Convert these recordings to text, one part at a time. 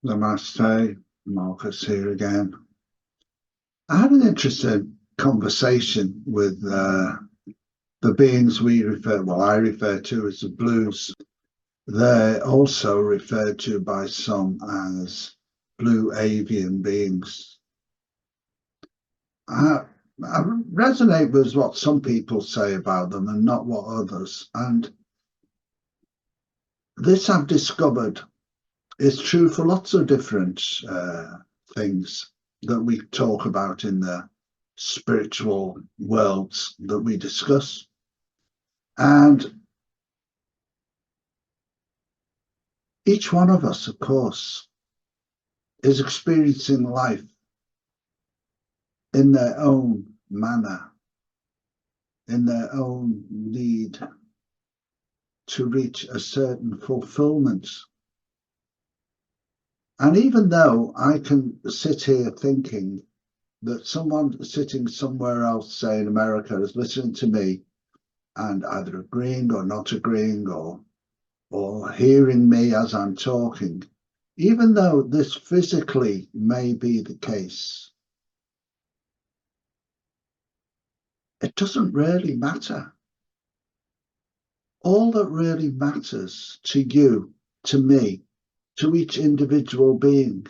Namaste, Marcus here again. I had an interesting conversation with the beings I refer to as the blues. They're also referred to by some as blue avian beings. I, I resonate with what some people say about them and not what others. And this I've discovered is true for lots of different things that we talk about in the spiritual worlds that we discuss. And each one of us, of course, is experiencing life in their own manner, in their own need to reach a certain fulfillment. And even though I can sit here thinking that someone sitting somewhere else, say in America, is listening to me and either agreeing or not agreeing or hearing me as I'm talking, even though this physically may be the case, it doesn't really matter. All that really matters to you, to me, to each individual being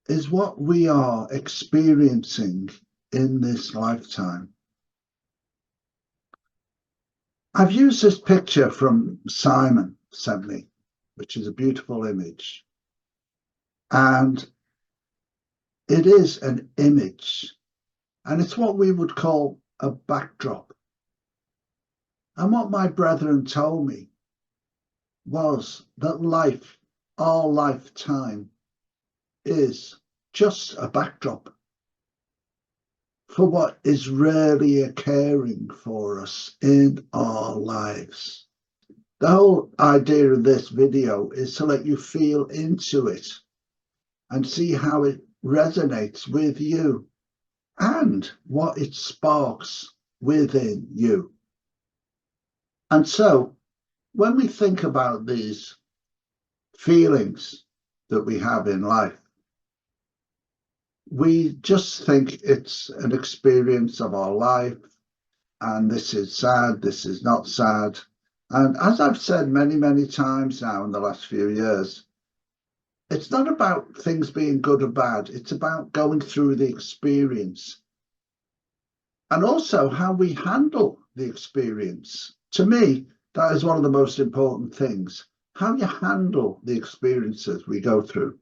is what we are experiencing in this lifetime. I've used this picture from Simon sent me, which is a beautiful image. And it is an image, and it's what we would call a backdrop. And what my brethren told me was that life, our lifetime, is just a backdrop for what is really occurring for us in our lives. The whole idea of this video is to let you feel into it and see how it resonates with you and what it sparks within you. And so when we think about these feelings that we have in life, we just think it's an experience of our life, and this is sad, this is not sad. And as I've said many, many times now in the last few years, it's not about things being good or bad. It's about going through the experience and also how we handle the experience. To me, that is one of the most important things, how you handle the experiences we go through.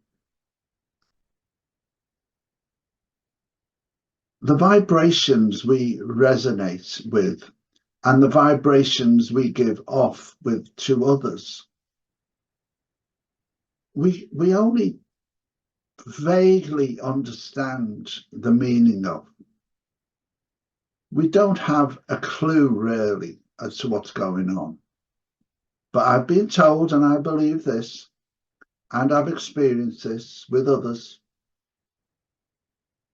The vibrations we resonate with and the vibrations we give off with to others, we only vaguely understand the meaning of. We don't have a clue really as to what's going on. But I've been told, and I believe this, and I've experienced this with others,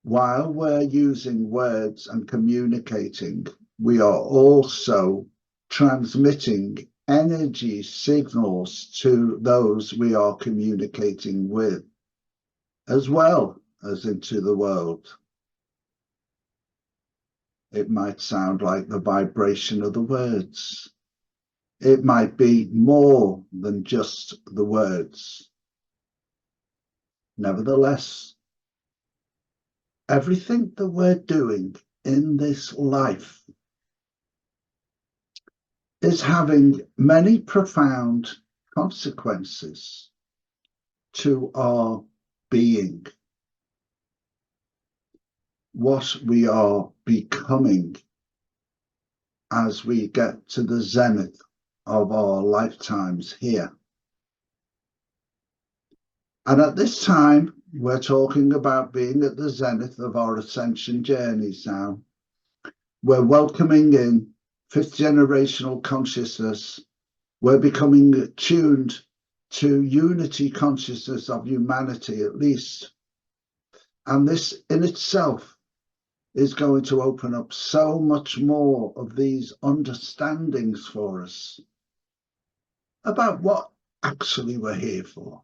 while we're using words and communicating, we are also transmitting energy signals to those we are communicating with, as well as into the world. It might sound like the vibration of the words. It might be more than just the words. Nevertheless, everything that we're doing in this life is having many profound consequences to our being, what we are becoming as we get to the zenith of our lifetimes here. And at this time, we're talking about being at the zenith of our ascension journeys now. We're welcoming in fifth generational consciousness. We're becoming attuned to unity consciousness of humanity, at least. And this in itself is going to open up so much more of these understandings for us about what actually we're here for.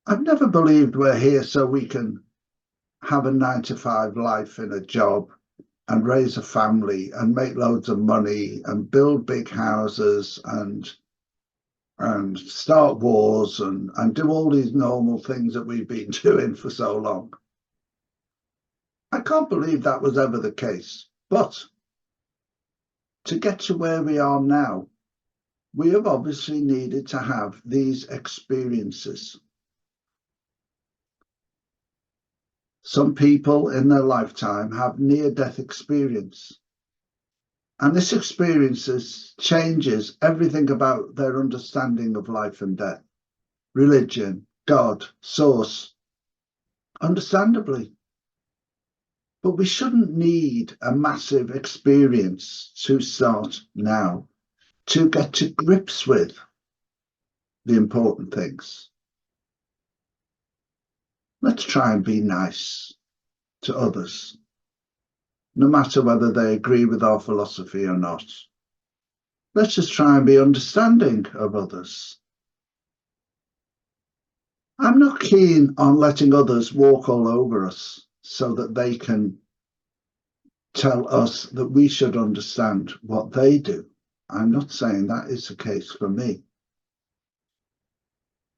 I've never believed we're here so we can have a 9-to-5 life in a job and raise a family and make loads of money and build big houses and start wars and do all these normal things that we've been doing for so long. I can't believe that was ever the case. But to get to where we are now, we have obviously needed to have these experiences. Some people in their lifetime have near-death experience. And this experience changes everything about their understanding of life and death, religion, God, source, understandably. But we shouldn't need a massive experience to start now to get to grips with the important things. Let's try and be nice to others, no matter whether they agree with our philosophy or not. Let's just try and be understanding of others. I'm not keen on letting others walk all over us so that they can tell us that we should understand what they do. I'm not saying that is the case for me.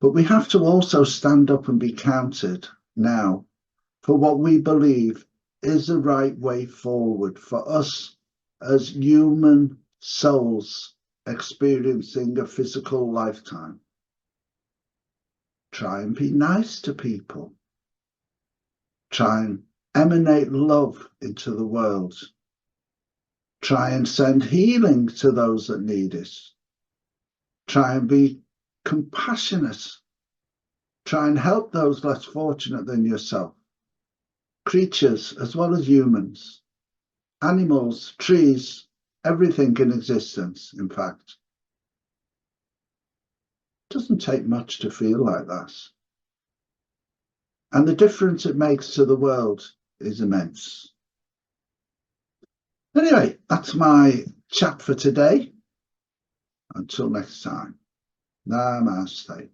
But we have to also stand up and be counted now for what we believe is the right way forward for us as human souls experiencing a physical lifetime. Try and be nice to people. Try and emanate love into the world. Try and send healing to those that need it. Try and be compassionate. Try and help those less fortunate than yourself. Creatures as well as humans, animals, trees, everything in existence, in fact. It doesn't take much to feel like that. And the difference it makes to the world is immense. Anyway, that's my chat for today. Until next time, namaste.